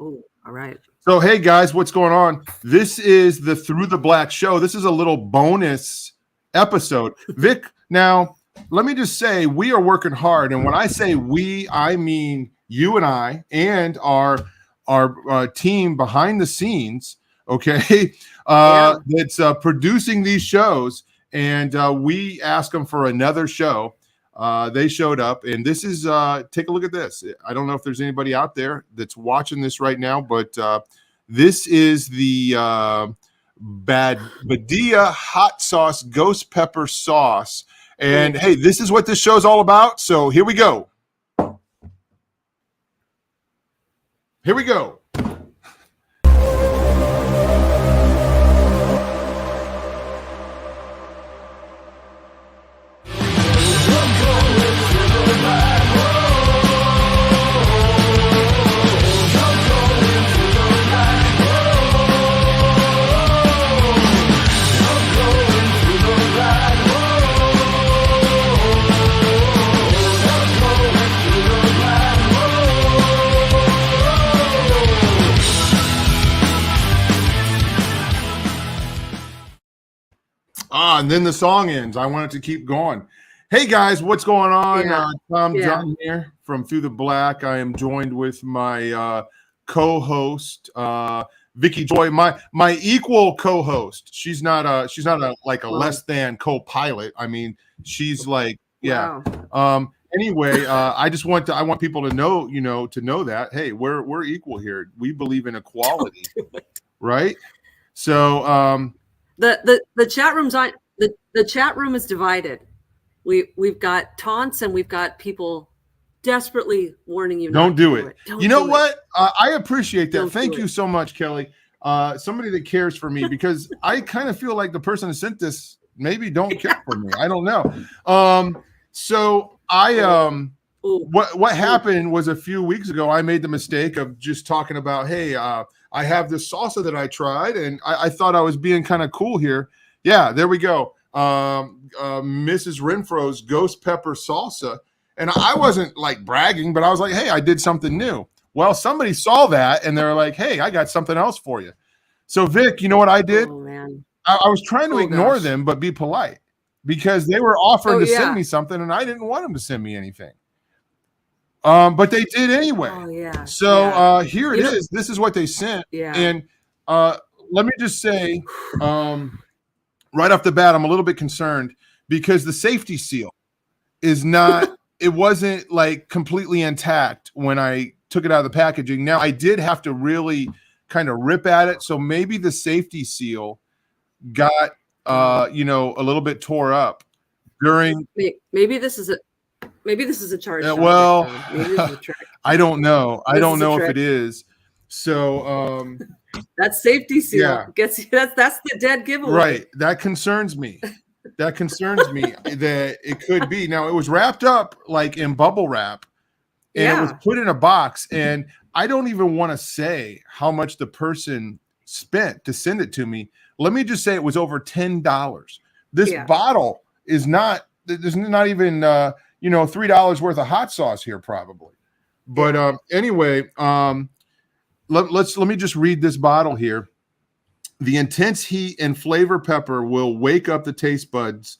Oh, all right. So, hey guys, what's going on? This is the Through the Black show. This is a little bonus episode. Vic, now, let me just say, we are working hard. And when I say we, I mean you and I and our team behind the scenes, okay, that's producing these shows. And we asked them for another show. They showed up, and this is take a look at this. I don't know if there's anybody out there that's watching this right now, but this is the Badia hot sauce ghost pepper sauce. And hey, this is what this show's all about. So here we go. Here we go. And then the song ends. I wanted to keep going. Hey guys, what's going on? Tom John here from Through the Black. I am joined with my co-host, Vicky Joy, my equal co-host. She's not a less than co-pilot. I mean, she's like, yeah. Wow. Anyway, I want people to know, that hey, we're equal here. We believe in equality, right? So the chat room's on. The chat room is divided. We've got taunts and we've got people desperately warning you. Don't do it. You know what? I appreciate that. Thank you so much, Kelly. Somebody that cares for me, because I kind of feel like the person who sent this maybe don't care for me. I don't know. So what happened was a few weeks ago, I made the mistake of just talking about, hey, I have this salsa that I tried, and I thought I was being kind of cool here. Yeah, there we go. Mrs. Renfro's ghost pepper salsa. And I wasn't like bragging, but I was like, hey, I did something new. Well, somebody saw that and they're like, hey, I got something else for you. So Vic, you know what I did? Oh, man. I was trying to ignore them, but be polite, because they were offering to send me something and I didn't want them to send me anything. But they did anyway. Oh, yeah. So here it is. This is what they sent. Yeah. And let me just say, right off the bat, I'm a little bit concerned because the safety seal is not, it wasn't like completely intact when I took it out of the packaging. Now, I did have to really kind of rip at it. So maybe the safety seal got, a little bit tore up during. Maybe this is a charge. Well, I don't know. I don't know if it is. So that safety seal gets that's the dead giveaway. Right. That concerns me. That it could be. Now, it was wrapped up like in bubble wrap, and it was put in a box. And I don't even want to say how much the person spent to send it to me. Let me just say it was over $10. This bottle is not. There's not even $3 worth of hot sauce here, probably. But anyway, let me just read this bottle here. The intense heat and flavor pepper will wake up the taste buds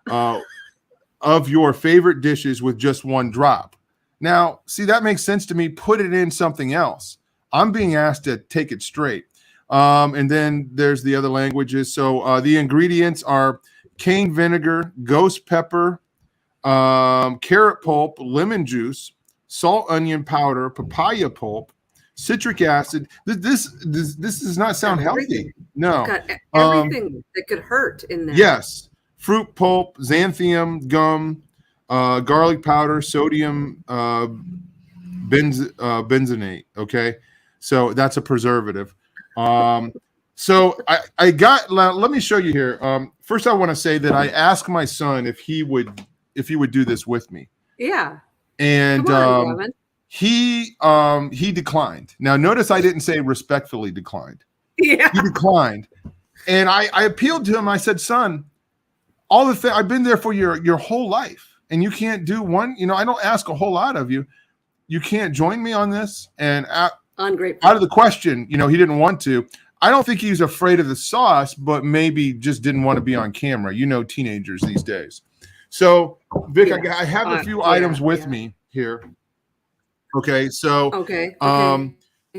of your favorite dishes with just one drop. Now, see, that makes sense to me. Put it in something else. I'm being asked to take it straight. And then there's the other languages. So the ingredients are cane vinegar, ghost pepper, carrot pulp, lemon juice, salt, onion powder, papaya pulp, citric acid. This does not sound healthy. No. Got everything that could hurt in there. Yes. Fruit pulp, xanthium gum, garlic powder, sodium benzenate. Okay. So that's a preservative. So I got, let me show you here. First, I want to say that I asked my son if he would do this with me. Yeah. And he declined. Now, notice I didn't say respectfully declined. Yeah. He declined. And I appealed to him. I said, son, I've been there for your whole life, and you can't do one. I don't ask a whole lot of you. You can't join me on this. And ungrateful. Out of the question, he didn't want to. I don't think he's afraid of the sauce, but maybe just didn't want to be on camera. Teenagers these days. So, Vic, Yeah. I have a few items with me here. Okay, so Okay.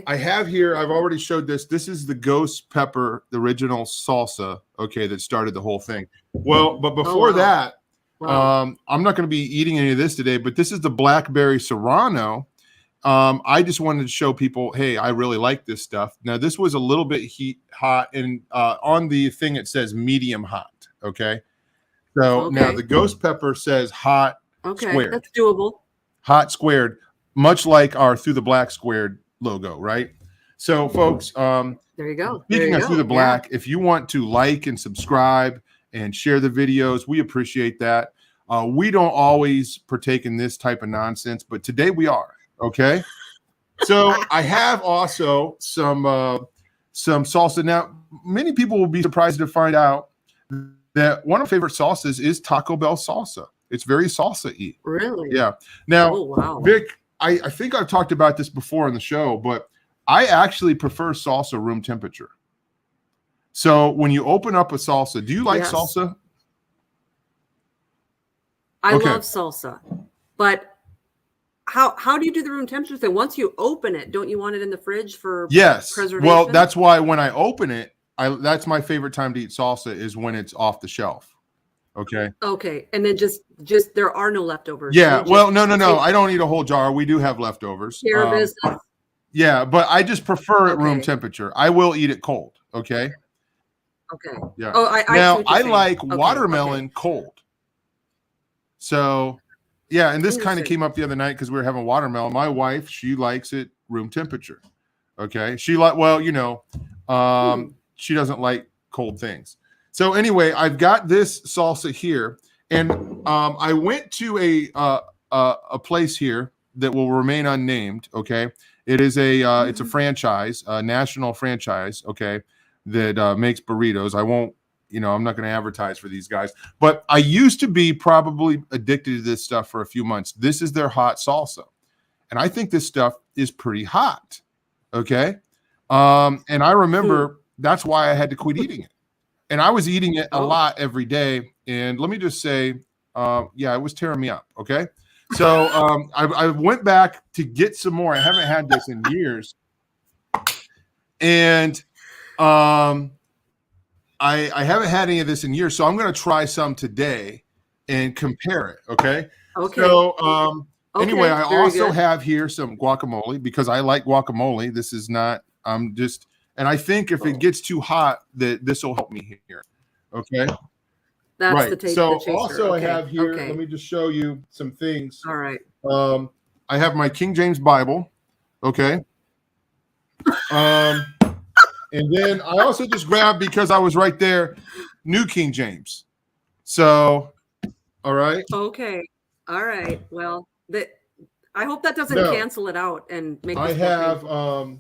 I have here, I've already showed this. This is the ghost pepper, the original salsa, okay, that started the whole thing. Well, but before that, I'm not going to be eating any of this today, but this is the blackberry serrano. I just wanted to show people, hey, I really like this stuff. Now, this was a little bit hot, and on the thing it says medium hot, okay? So now the ghost pepper says hot squared. That's doable. Hot squared, much like our Through the Black squared logo, right? So, folks, there you go. Speaking of Through the Black, if you want to like and subscribe and share the videos, we appreciate that. We don't always partake in this type of nonsense, but today we are. Okay, so I have also some salsa. Now, many people will be surprised to find out that one of my favorite salsas is Taco Bell salsa. It's very salsa-y. Really? Yeah. Now, Vic, I think I've talked about this before on the show, but I actually prefer salsa room temperature. So when you open up a salsa, do you like salsa? I love salsa, but how do you do the room temperature thing? Once you open it, don't you want it in the fridge for preservation? Well, that's why when I open it, that's my favorite time to eat salsa is when it's off the shelf. Okay. Okay, and then just there are no leftovers. Yeah. Well, no. I don't eat a whole jar. We do have leftovers. Care of business. Yeah, but I just prefer it room temperature. I will eat it cold. Okay. Okay. Yeah. Oh, I like watermelon cold. So, yeah, and this kind of came up the other night because we were having watermelon. My wife, she likes it room temperature. Okay. She she doesn't like cold things. So anyway, I've got this salsa here, and I went to a place here that will remain unnamed. Okay, it is it's a franchise, a national franchise. Okay, that makes burritos. I won't, I'm not going to advertise for these guys, but I used to be probably addicted to this stuff for a few months. This is their hot salsa, and I think this stuff is pretty hot. Okay, and I remember that's why I had to quit eating it. And I was eating it a lot every day. And let me just say, it was tearing me up. Okay. So I went back to get some more. I haven't had this in years. And I haven't had any of this in years. So I'm going to try some today and compare it. Okay. Okay. So anyway, I also have here some guacamole because I like guacamole. This is not, and I think if it gets too hot, that this will help me here. Okay. That's the taste. So also I have here, let me just show you some things. All right. I have my King James Bible. Okay. And then I also just grabbed, because I was right there, New King James. So, all right. Okay. All right. Well, I hope that doesn't cancel it out and make I have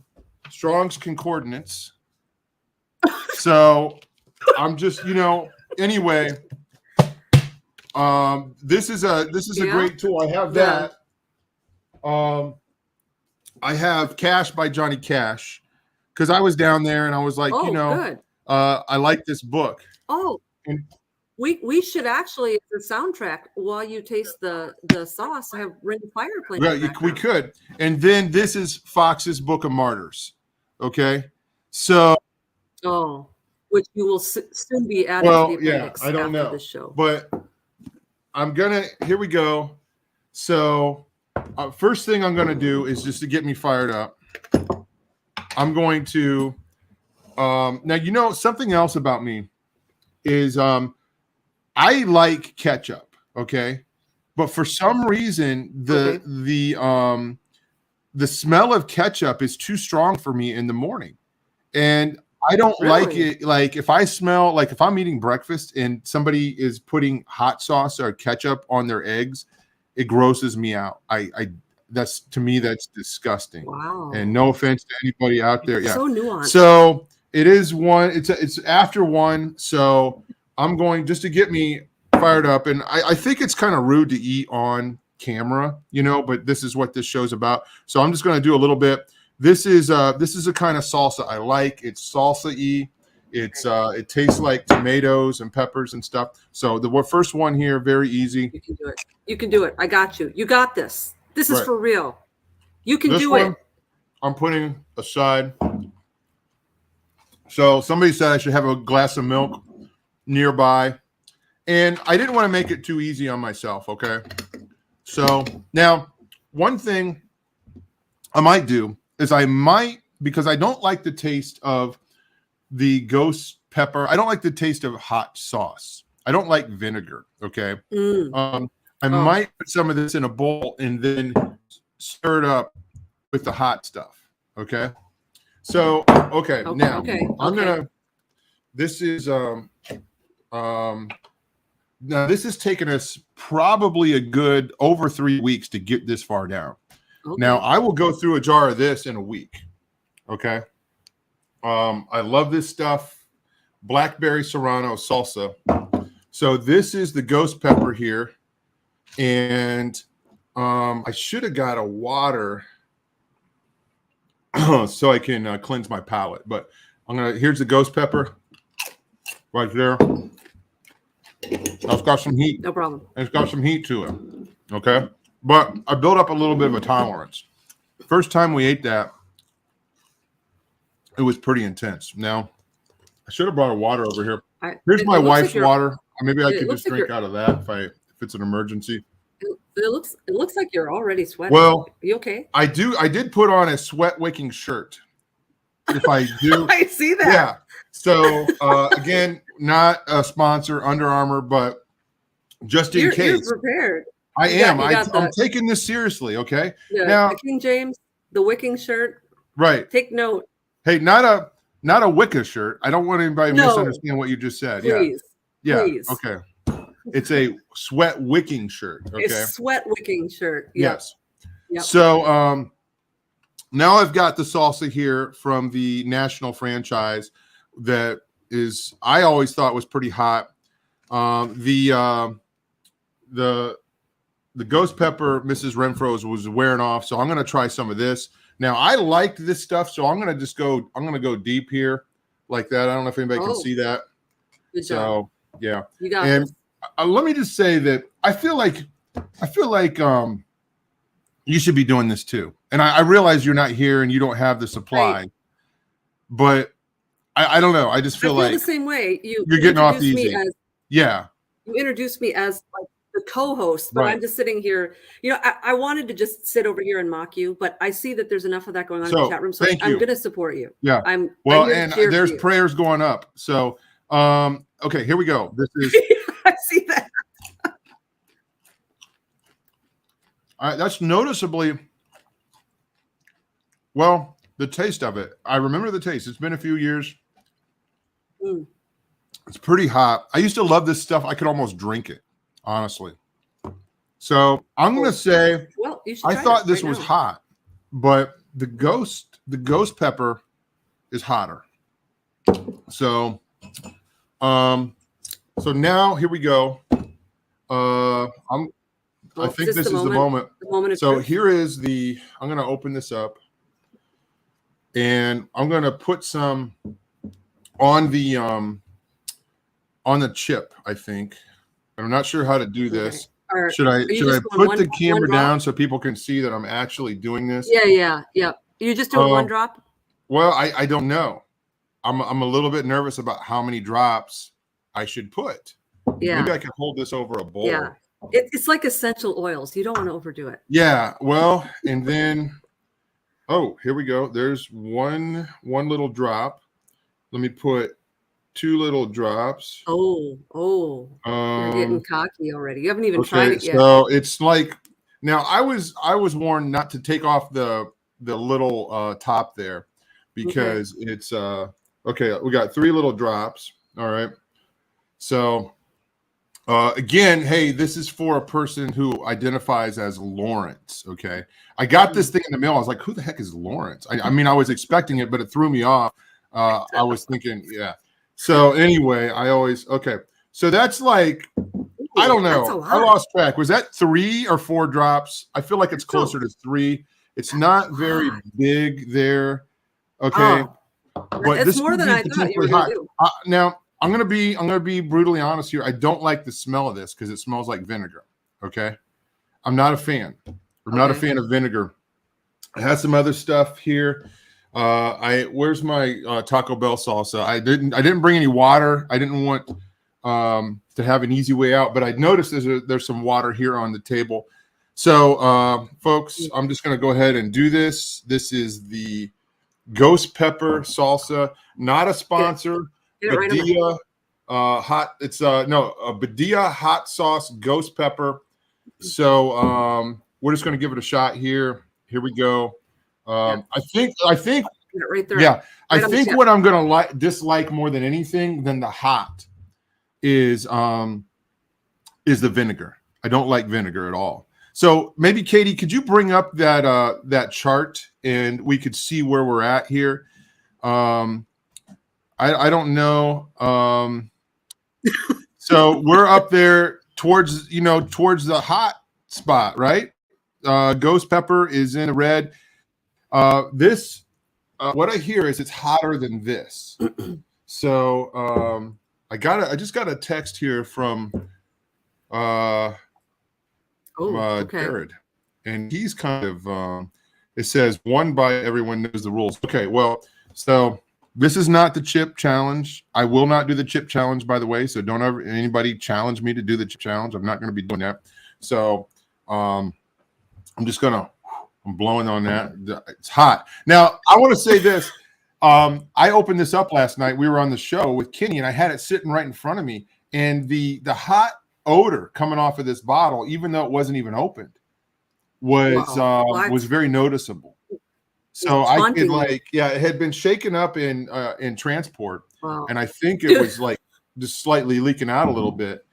Strong's Concordance. So I'm just, anyway, this is a great tool. I have that. I have Cash by Johnny Cash because I was down there and I was like, good. I like this book. Oh, and we should actually, as a soundtrack, while you taste the sauce, have Ring of Fire playing. Right, we could. And then this is Fox's Book of Martyrs. Okay, so which you will soon be added to the appendix I don't know this show. But I'm gonna. Here we go. So first thing I'm gonna do is just to get me fired up. I'm going to now. Something else about me is I like ketchup. Okay, but for some reason the smell of ketchup is too strong for me in the morning. And I don't like it. Like if I smell, like if I'm eating breakfast and somebody is putting hot sauce or ketchup on their eggs, it grosses me out. That's disgusting. Wow. And no offense to anybody out there. Yeah. So nuanced. So it is it's after 1. So I'm going just to get me fired up. And I think it's kind of rude to eat on camera, but this is what this show's about. So I'm just going to do a little bit. This is a kind of salsa I like. It's salsa-y. It tastes like tomatoes and peppers and stuff. So the first one here, very easy. You can do it. You can do it. I got you. You got this. This is for real. You can do it. I'm putting aside. So somebody said I should have a glass of milk nearby, and I didn't want to make it too easy on myself. Okay. So now one thing I might do is because I don't like the taste of the ghost pepper. I don't like the taste of hot sauce. I don't like vinegar. Okay. I might put some of this in a bowl and then stir it up with the hot stuff. Okay. So, now I'm gonna, this is, now this has taken us probably a good over 3 weeks to get this far down. Okay. Now I will go through a jar of this in a week. Okay. I love this stuff. Blackberry Serrano salsa. So this is the ghost pepper here. And I should have got a water so I can cleanse my palate. But here's the ghost pepper right there. It's got some heat. No problem. It's got some heat to it. Okay. But I built up a little bit of a tolerance. First time we ate that, it was pretty intense. Now, I should have brought a water over here. Here's my wife's water. Maybe I could just drink out of that if it's an emergency. It looks like you're already sweating. Well, are you okay? I did put on a sweat wicking shirt. If I do, I see that. Yeah. So again, not a sponsor, Under Armour, but just in case. You're prepared. I am. I'm taking this seriously. Okay. Now, the King James, the wicking shirt. Right. Take note. Hey, not a Wicca shirt. I don't want anybody to misunderstand what you just said. Please. Yeah. Please. Okay. It's a sweat wicking shirt. Okay. A sweat wicking shirt. Yep. Yes. Yep. So now I've got the salsa here from the national franchise that is I always thought was pretty hot. The ghost pepper Mrs. Renfro's was wearing off, so I'm going to try some of this. Now I liked this stuff, so I'm going to go deep here like that. I don't know if anybody can see that. Good job. So yeah, you got this. Let me just say that I feel like you should be doing this too. And I realize you're not here and you don't have the supply, right. But I don't know. I just feel like the same way. You're getting off easy. You introduced me as like the co-host, but right. I'm just sitting here. I wanted to just sit over here and mock you, but I see that there's enough of that going on in the chat room, so I'm going to support you. Yeah. I'm there's prayers going up. So okay, here we go. This is I see that. That's noticeably well, the taste of it. I remember the taste. It's been a few years. It's pretty hot. I used to love this stuff. I could almost drink it, honestly. So I'm gonna say I thought this was hot, but the ghost pepper is hotter. So so now here we go. I think this is the moment. So here is I'm going to open this up and I'm going to put some on the chip, I think. I'm not sure how to do this. Should I put the camera down so people can see that I'm actually doing this? Yeah. You're just doing one drop? Well, I don't know. I'm a little bit nervous about how many drops I should put. Yeah. Maybe I can hold this over a bowl. Yeah. It's like essential oils. You don't want to overdo it. Yeah. Well, and then, here we go. There's one little drop. Let me put 2 little drops. You're getting cocky already. You haven't even tried it yet. So it's like, now I was warned not to take off the little top there because it's okay. We got 3 little drops. All right. So again, hey, this is for a person who identifies as Lawrence. Okay. I got this thing in the mail. I was like, who the heck is Lawrence? I mean, I was expecting it, but it threw me off. I was thinking, yeah. So anyway, so that's like, I don't know. I lost track. Was that 3 or 4 drops? I feel like it's closer to 3. It's not very big there. Okay. But it's this more than I thought you were going to do. Now I'm gonna be brutally honest here. I don't like the smell of this because it smells like vinegar. Okay, I'm not a fan. I'm not a fan of vinegar. I have some other stuff here. Where's my Taco Bell salsa? I didn't bring any water. I didn't want to have an easy way out, but I noticed there's some water here on the table. So folks, I'm just gonna go ahead and do this. This is the ghost pepper salsa, not a sponsor. Badia hot. It's a Badia hot sauce ghost pepper. So we're just going to give it a shot here. Here we go. I think right there. Yeah, I think what I'm going to dislike more than anything than the hot is the vinegar. I don't like vinegar at all. So maybe Katie, could you bring up that chart and we could see where we're at here? I don't know. So we're up there towards the hot spot, right? Ghost pepper is in the red. What I hear is it's hotter than this. So I just got a text here from Jared, and he's kind of it says one by everyone knows the rules. Okay, well, so this is not the chip challenge. I will not do the chip challenge, by the way. So don't ever anybody challenge me to do the chip challenge. I'm not going to be doing that. So I'm blowing on that. It's hot. Now I want to say this. I opened this up last night. We were on the show with Kenny, and I had it sitting right in front of me. And the hot odor coming off of this bottle, even though it wasn't even opened, was very noticeable. So I could it had been shaken up in transport, and I think it was like just slightly leaking out a little bit.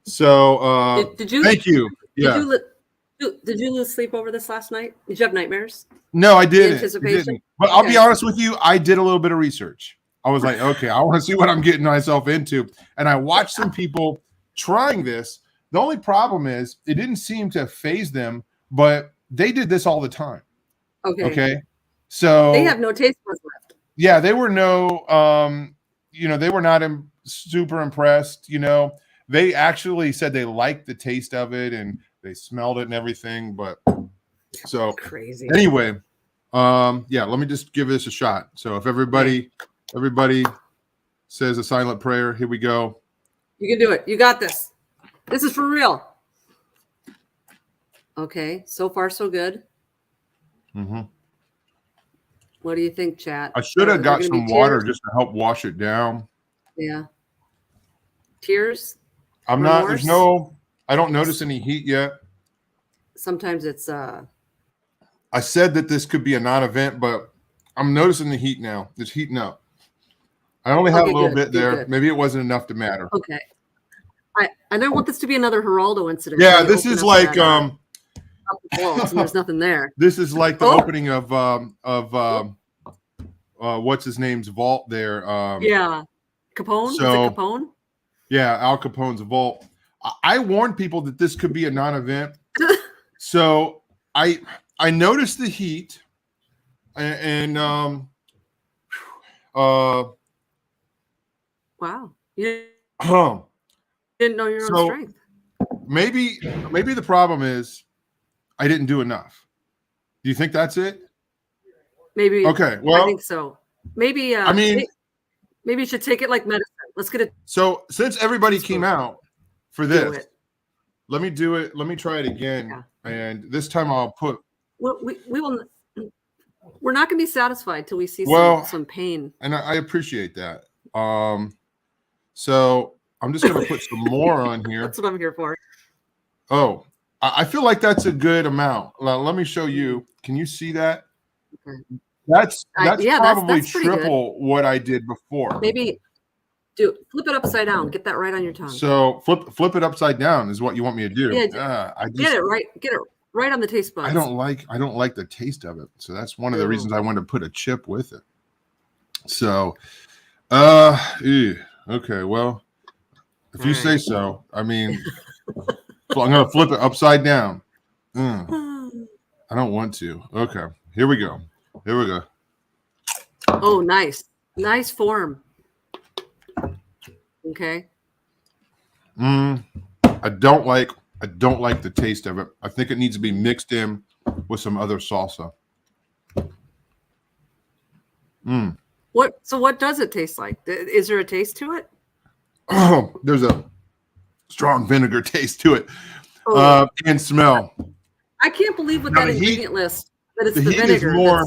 So did you? Thank you. Did you lose sleep over this last night? Did you have nightmares? No, I didn't. But I'll be honest with you, I did a little bit of research. I was like, okay, I want to see what I'm getting myself into, and I watched some people trying this. The only problem is it didn't seem to faze them, but they did this all the time. Okay. So they have no taste buds left. Yeah, they were they were not super impressed. They actually said they liked the taste of it and they smelled it and everything. But so crazy. Anyway, let me just give this a shot. So if everybody says a silent prayer, here we go. You can do it. You got this. This is for real. Okay, so far so good. Mm-hmm. What do you think, chat? I should have got some water just to help wash it down. Yeah. Tears? I don't notice any heat yet. Sometimes it's I said that this could be a non-event, but I'm noticing the heat now. It's heating up. I only have a little bit there. Good. Maybe it wasn't enough to matter. Okay. I don't want this to be another Geraldo incident. Yeah, this is like and there's nothing there. This is like the opening of what's his name's vault there. Yeah, Capone. So, is it Capone? Yeah, Al Capone's vault. I warned people that this could be a non-event. So I noticed the heat, and wow, you didn't know your own strength. Maybe the problem is I didn't do enough. Do you think that's it? Maybe. Okay. Well, I think so. Maybe. Maybe you should take it like medicine. Let's get it. So since everybody came out for this, let me do it. Let me try it again, and this time I'll put. Well, we will. We're not going to be satisfied till we see some pain. And I appreciate that. So I'm just going to put some more on here. That's what I'm here for. Oh, I feel like that's a good amount. Let me show you. Can you see that? Okay. That's probably that's triple what I did before. Maybe flip it upside down. Get that right on your tongue. So flip it upside down is what you want me to do. Yeah, get it right on the taste buds. I don't like the taste of it. So that's one of the reasons I wanted to put a chip with it. So okay, well, if you say so. I mean, so I'm gonna flip it upside down. I don't want to. Okay. Here we go. Here we go. Oh, nice. Nice form. Okay. I don't like the taste of it. I think it needs to be mixed in with some other salsa. What does it taste like? Is there a taste to it? Oh, there's a strong vinegar taste to it. And smell. I can't believe with that ingredient list that it's the heat vinegar. Is more,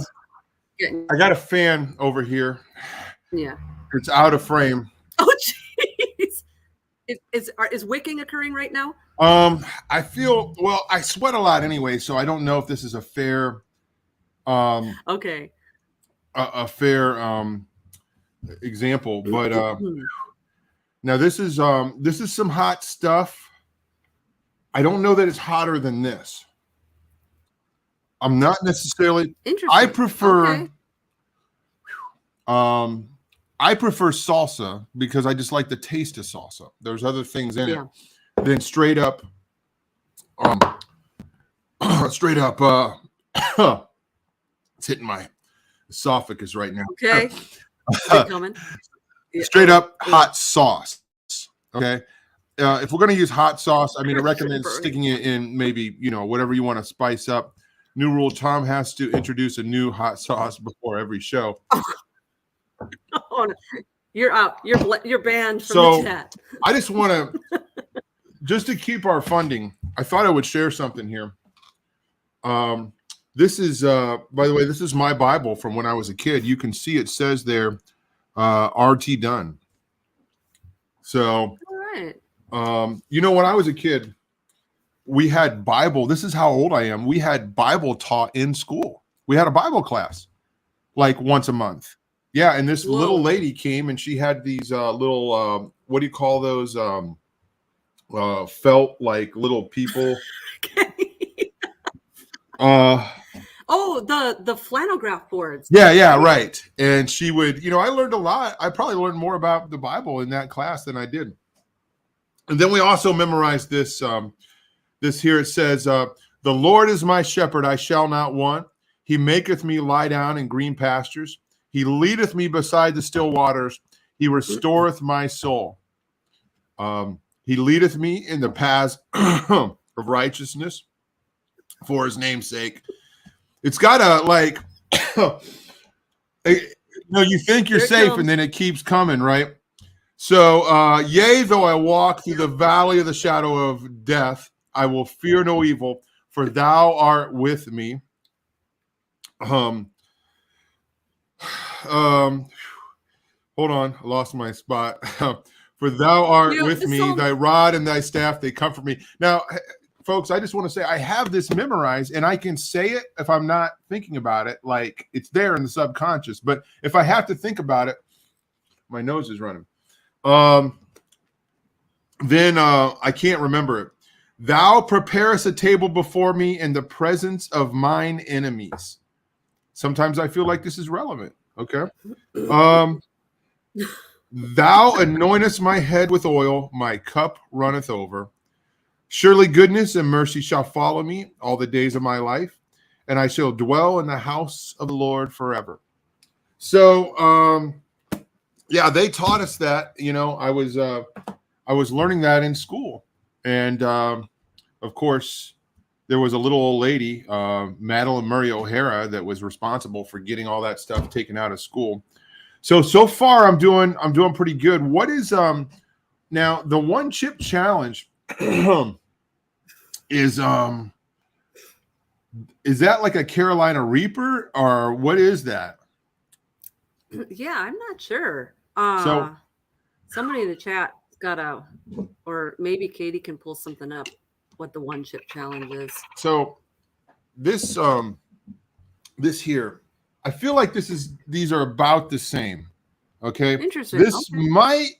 I got a fan over here. Yeah. It's out of frame. Oh, jeez. Is wicking occurring right now? I feel, well, I sweat a lot anyway, so I don't know if this is a fair okay. A fair example, but now this is some hot stuff. I don't know that it's hotter than this. I'm not necessarily. I prefer. Okay. I prefer salsa because I just like the taste of salsa. There's other things in it than straight up. Straight up. It's hitting my esophagus right now. Okay. Straight up hot sauce. Okay. If we're going to use hot sauce, I mean, I recommend sticking it in maybe, whatever you want to spice up. New rule, Tom has to introduce a new hot sauce before every show. Oh, no. You're out. You're banned from the chat. I just want to, just to keep our funding, I thought I would share something here. This is, by the way, this is my Bible from when I was a kid. You can see it says there, RT Dunn. So, all right. When I was a kid, we had Bible. This is how old I am. We had Bible taught in school. We had a Bible class like once a month. Yeah. And this little lady came and she had these little, what do you call those? Felt like little people. The flannel graph boards. Yeah, right. And she would, I learned a lot. I probably learned more about the Bible in that class than I did. And then we also memorized this. This here, it says, the Lord is my shepherd, I shall not want. He maketh me lie down in green pastures. He leadeth me beside the still waters. He restoreth my soul. He leadeth me in the paths of righteousness for his name's sake. It's got a you think you're safe and then it keeps coming, right? So, yea, though I walk through the valley of the shadow of death, I will fear no evil, for thou art with me. Hold on, I lost my spot. For thou art with me, thy rod and thy staff, they comfort me. Now, folks, I just want to say I have this memorized and I can say it if I'm not thinking about it, like it's there in the subconscious. But if I have to think about it, my nose is running. Then I can't remember it. Thou preparest a table before me in the presence of mine enemies. Sometimes I feel like this is relevant. Okay. Thou anointest my head with oil, my cup runneth over. Surely goodness and mercy shall follow me all the days of my life, and I shall dwell in the house of the Lord forever. So, they taught us that. I was learning that in school, and of course, there was a little old lady, Madeline Murray O'Hara, that was responsible for getting all that stuff taken out of school. So far, I'm doing pretty good. What is now the one chip challenge? Is that like a Carolina Reaper or what is that? Yeah, I'm not sure. So somebody in the chat got or maybe Katie can pull something up what the one chip challenge is. So this here, I feel like these are about the same. Okay. Interesting. This might,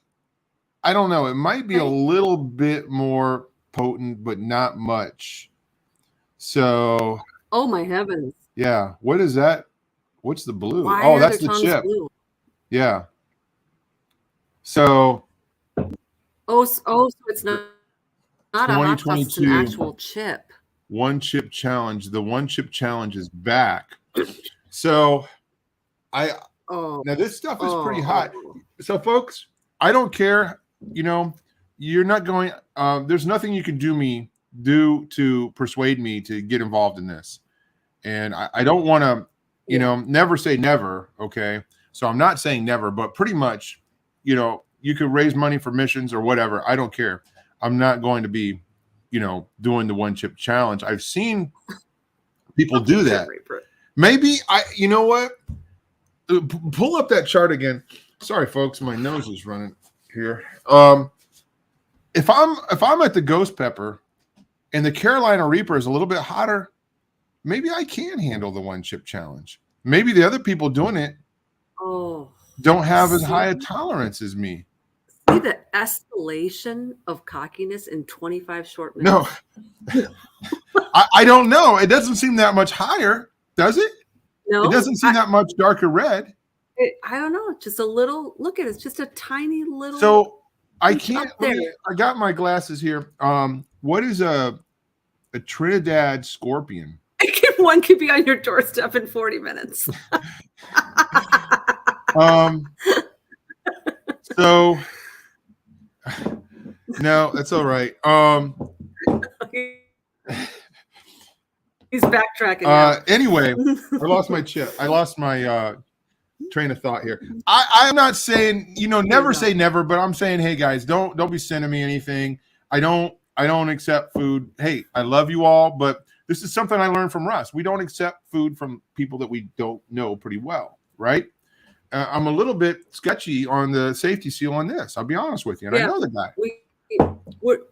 I don't know, it might be a little bit more potent, but not much. So oh my heavens. Yeah. What is that? What's the blue? Why that's the chip. Blue? Yeah. So so it's not a hot sauce, it's an actual chip. one chip challenge. The one chip challenge is back. So now this stuff is pretty hot. So folks, I don't care. You know, you're not going. There's nothing you can do to persuade me to get involved in this. And I don't want to, you know, never say never. Okay. So I'm not saying never, but pretty much, you know, you could raise money for missions or whatever. I don't care. I'm not going to be, you know, doing the one chip challenge. I've seen people do that. Maybe you know what? Pull up that chart again. Sorry, folks. My nose is running here. If I'm at the Ghost Pepper and the Carolina Reaper is a little bit hotter, maybe I can handle the one chip challenge. Maybe the other people doing it don't have as high a tolerance as me. See the escalation of cockiness in 25 short minutes? No, I don't know. It doesn't seem that much higher, does it? No, it doesn't seem that much darker red. I don't know. Just a little. Look at it. It's just a tiny little. So I can't. I got my glasses here. What is a Trinidad scorpion? One could be on your doorstep in 40 minutes. So no, that's all right. He's backtracking now. Anyway, I lost my chip. I lost my train of thought here. I'm not saying, you know, never say never, but I'm saying, hey guys, don't be sending me anything. I don't accept food. Hey, I love you all, but this is something I learned from Russ. We don't accept food from people that we don't know pretty well, right? I'm a little bit sketchy on the safety seal on this. I'll be honest with you, and I know the guy.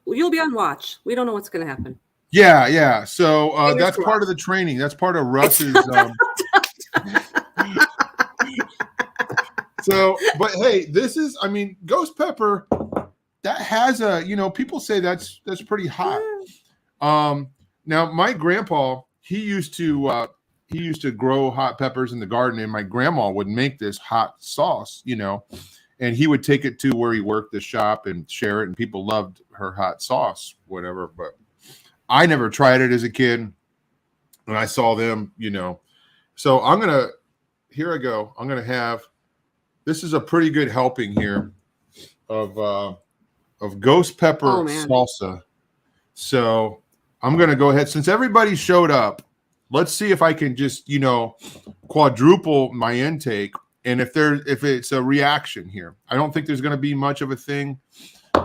You'll be on watch. We don't know what's going to happen. Yeah. So that's part of the training. That's part of Russ's. So, but hey, this is, I mean, Ghost Pepper, that has a, you know, people say that's pretty hot. Now my grandpa, he used to grow hot peppers in the garden, and my grandma would make this hot sauce, you know, and he would take it to where he worked, the shop, and share it, and people loved her hot sauce, whatever. But I never tried it as a kid, and I saw them, you know. So here I go. I'm gonna have, this is a pretty good helping here of Ghost Pepper salsa. So I'm gonna go ahead, since everybody showed up. Let's see if I can just, you know, quadruple my intake, and if it's a reaction here. I don't think there's going to be much of a thing,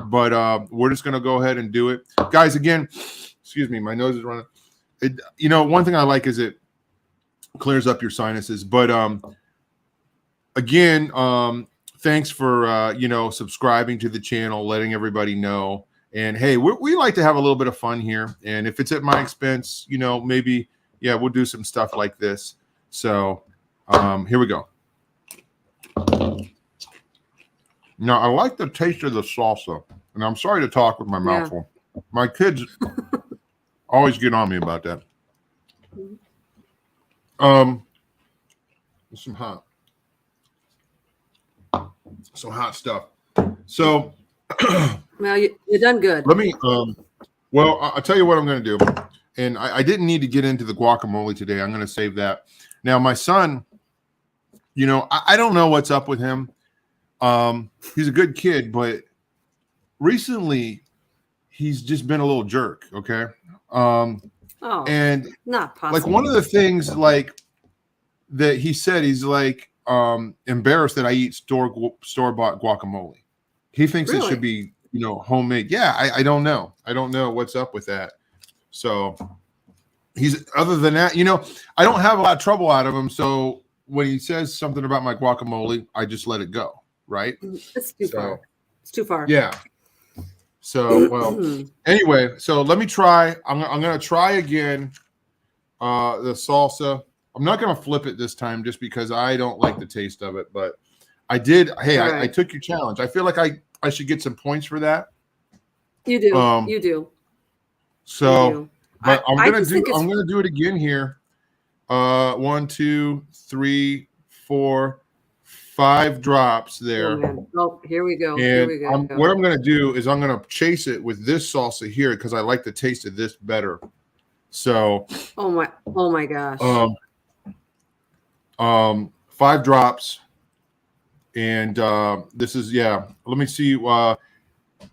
but we're just going to go ahead and do it, guys. Again, excuse me, my nose is running. You know, one thing I like is it clears up your sinuses. But again, thanks for you know, subscribing to the channel, letting everybody know. And hey, we like to have a little bit of fun here, and if it's at my expense, you know, maybe. Yeah, we'll do some stuff like this. So here we go. Now, I like the taste of the salsa. And I'm sorry to talk with my mouth full. My kids always get on me about that. Some hot stuff. So well, you've done good. Let me well, I'll tell you what I'm going to do. And I didn't need to get into the guacamole today. I'm going to save that. Now, my son, you know, I don't know what's up with him. He's a good kid, but recently he's just been a little jerk. Okay. And not possible. Like one of the things like that he said, he's like embarrassed that I eat store-bought guacamole. He thinks it should be, you know, homemade. Yeah, I don't know. I don't know what's up with that. So he's, other than that, you know, I don't have a lot of trouble out of him. So when he says something about my guacamole, I just let it go. Right. It's too far. It's too far. Yeah. So, well, anyway, so let me try. I'm going to try again the salsa. I'm not going to flip it this time just because I don't like the taste of it. But I did. Hey, I took your challenge. I feel like I should get some points for that. You do. You do. So, but I'm gonna do it again here. 1, 2, 3, 4, 5 drops there. Oh, here we go. And here we go. What I'm gonna do is I'm gonna chase it with this salsa here because I like the taste of this better. So, oh my gosh. 5 drops. And this is, yeah, let me see. 5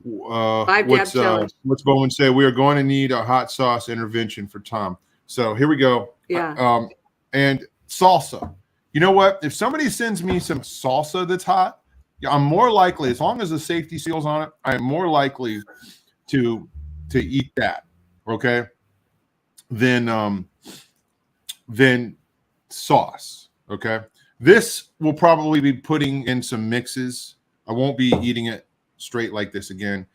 dab challenge. What's Bowman say? We are going to need a hot sauce intervention for Tom. So here we go. Yeah. And salsa. You know what? If somebody sends me some salsa that's hot, I'm more likely, as long as the safety seal's on it, I'm more likely to eat that. Okay. Than sauce. Okay. This will probably be putting in some mixes. I won't be eating it straight like this again.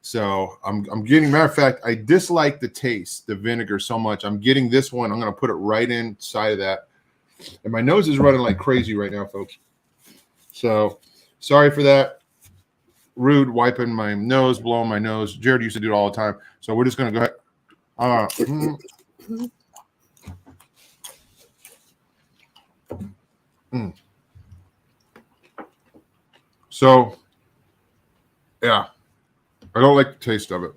So I'm getting, matter of fact, I dislike the taste, the vinegar so much. I'm getting this one. I'm going to put it right inside of that. And my nose is running like crazy right now, folks. So sorry for that. Rude, wiping my nose, blowing my nose. Jared used to do it all the time. So we're just going to go ahead. So, yeah, I don't like the taste of it.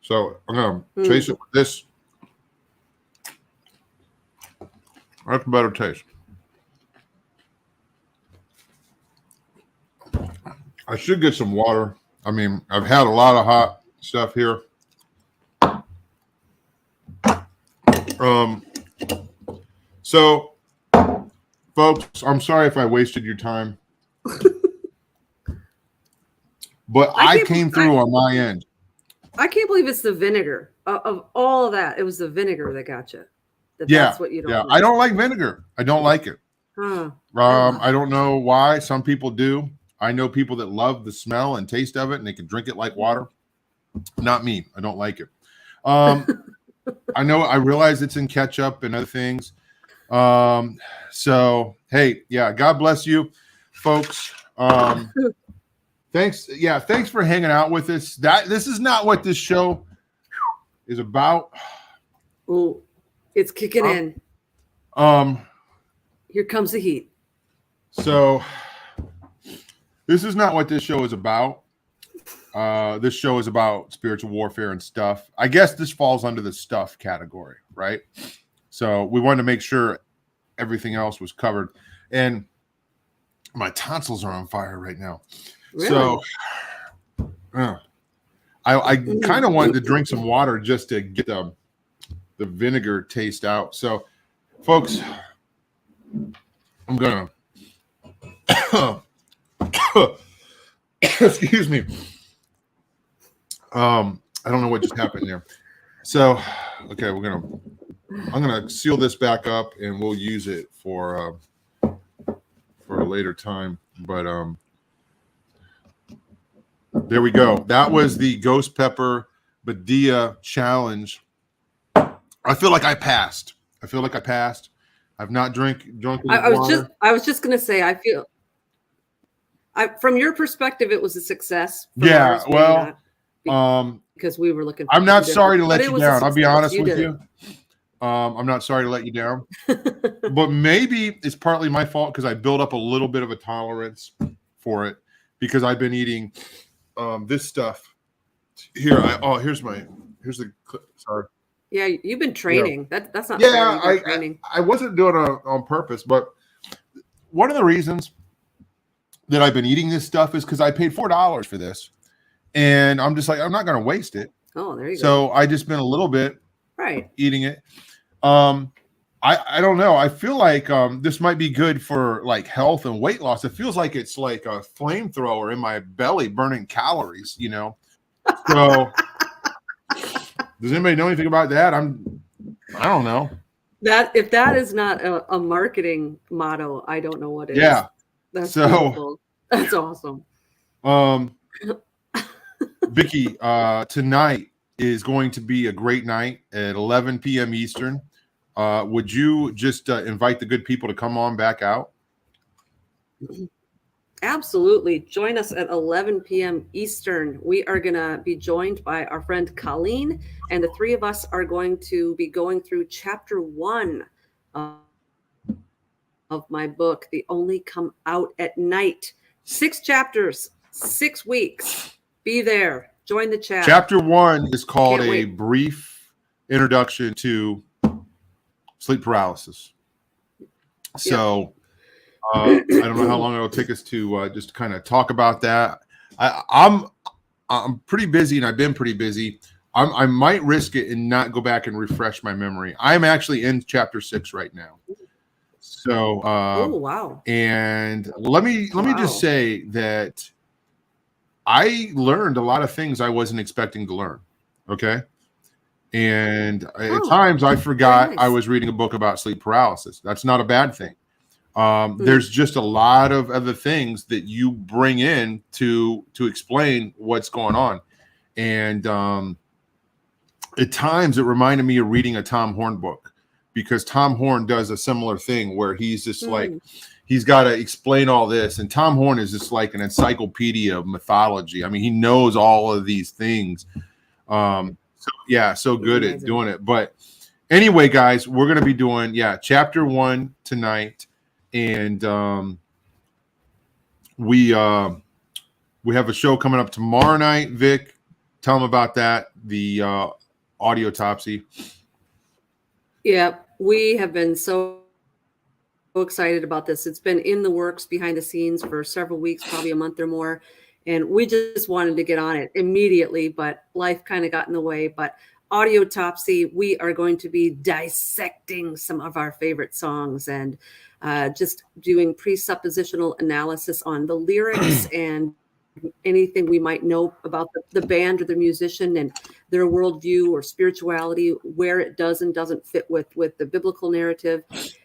So I'm going to chase it with this. That's a better taste. I should get some water. I mean, I've had a lot of hot stuff here. So, folks, I'm sorry if I wasted your time. But I came through on my end. I can't believe it's the vinegar. Of all of that, it was the vinegar that got you. That's what you don't like. I don't like vinegar. I don't like it. I don't know why. Some people do. I know people that love the smell and taste of it, and they can drink it like water. Not me. I don't like it. I realize it's in ketchup and other things. So, hey, yeah, God bless you, folks. Thanks. Yeah, thanks for hanging out with us. This is not what this show is about. Oh, it's kicking in. Here comes the heat. So this is not what this show is about. This show is about spiritual warfare and stuff. I guess this falls under the stuff category, right? So we wanted to make sure everything else was covered. And my tonsils are on fire right now. Really? So I kind of wanted to drink some water just to get the vinegar taste out. So, folks, I'm gonna excuse me. I don't know what just happened there. So, okay, I'm gonna seal this back up, and we'll use it for a later time. But there we go. That was the Ghost Pepper Badia challenge. I feel like I passed. I've not drunk. I was just gonna say. I feel. From your perspective, it was a success. Yeah. Well. Because we were looking. I'm not sorry to let you down. I'll be honest with you. I'm not sorry to let you down. But maybe it's partly my fault because I built up a little bit of a tolerance for it because I've been eating this stuff here. Here's the clip. Sorry. Yeah, you've been training. Yeah. That's not. Yeah, I wasn't doing it on purpose, but one of the reasons that I've been eating this stuff is because I paid $4 for this. And I'm just like, I'm not going to waste it. Oh, there you go. So I just been a little bit eating it. I don't know. I feel like this might be good for like health and weight loss. It feels like it's like a flamethrower in my belly burning calories, you know? So does anybody know anything about that? I don't know. If that is not a marketing motto, I don't know what it is. Yeah. That's beautiful. That's awesome. Vicky, tonight is going to be a great night at 11 p.m. Eastern. Would you just invite the good people to come on back out? Absolutely. Join us at 11 p.m. Eastern. We are going to be joined by our friend Colleen, and the three of us are going to be going through chapter 1 of my book, The Only Come Out at Night. 6 chapters, 6 weeks. Be there. Join the chat. Chapter 1 is called A Brief introduction to sleep paralysis. So I don't know how long it'll take us to just kind of talk about that. I'm pretty busy, and I've been pretty busy. I might risk it and not go back and refresh my memory. I'm actually in chapter 6 right now. So oh wow. And let me just say that I learned a lot of things I wasn't expecting to learn. Okay. And at times I forgot I was reading a book about sleep paralysis. That's not a bad thing. There's just a lot of other things that you bring in to explain what's going on. And at times it reminded me of reading a Tom Horn book, because Tom Horn does a similar thing where he's just like, he's got to explain all this. And Tom Horn is just like an encyclopedia of mythology. I mean, he knows all of these things. So good at doing it. But anyway, guys, we're going to be doing, chapter 1 tonight. And we have a show coming up tomorrow night. Vic, tell them about that, the audiotopsy. Yeah, we have been so excited about this. It's been in the works behind the scenes for several weeks, probably a month or more. And we just wanted to get on it immediately, but life kind of got in the way. But audiotopsy, we are going to be dissecting some of our favorite songs and just doing presuppositional analysis on the lyrics and anything we might know about the band or the musician and their worldview or spirituality, where it does and doesn't fit with the biblical narrative,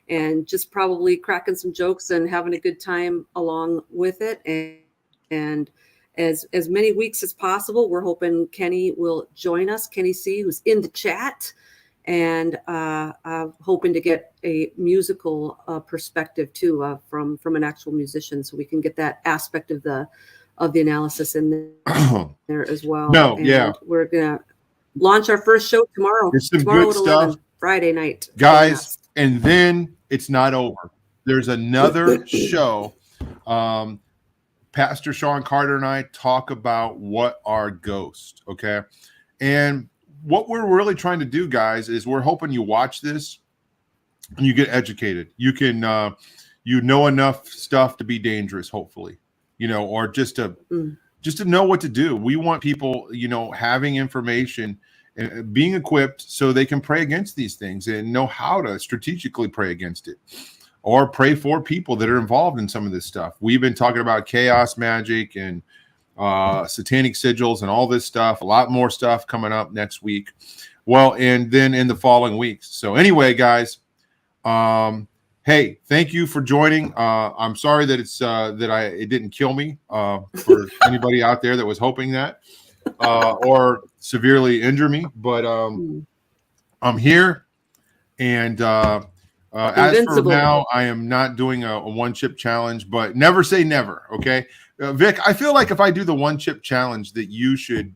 and just probably cracking some jokes and having a good time along with it. And as many weeks as possible, we're hoping Kenny will join us, Kenny C, who's in the chat, and hoping to get a musical perspective too from an actual musician, so we can get that aspect of the analysis in there as well. We're gonna launch our first show tomorrow. Tomorrow at 11, Friday night, guys. And then it's not over. There's another show. Pastor Sean Carter and I talk about what are ghosts. Okay, and what we're really trying to do, guys, is we're hoping you watch this and you get educated. You can you know enough stuff to be dangerous, hopefully, or just to know what to do. We want people, having information and being equipped so they can pray against these things and know how to strategically pray against it, or pray for people that are involved in some of this stuff. We've been talking about chaos magic and satanic sigils and all this stuff. A lot more stuff coming up next week. Well, and then in the following weeks. So anyway, guys, hey, thank you for joining. I'm sorry that it didn't kill me, for anybody out there that was hoping that, or severely injure me, but I'm here, and as for now, I am not doing a one chip challenge, but never say never. Okay, Vic, I feel like if I do the one chip challenge, that you should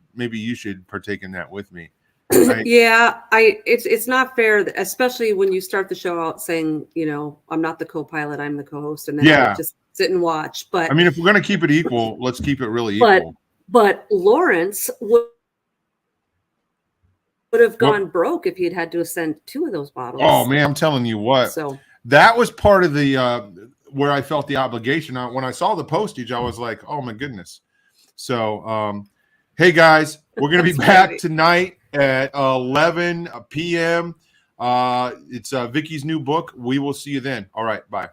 partake in that with me. Right? Yeah, it's not fair, especially when you start the show out saying, I'm not the co-pilot, I'm the co-host, and then I just sit and watch. But I mean, if we're going to keep it equal, let's keep it really equal. But Lawrence would have gone broke if he had to send 2 of those bottles. Oh man, I'm telling you what. So that was part of the where I felt the obligation. When I saw the postage, I was like, oh my goodness. So hey guys, we're going to be back tonight at 11 p.m. It's Vicky's new book. We will see you then. All right, bye.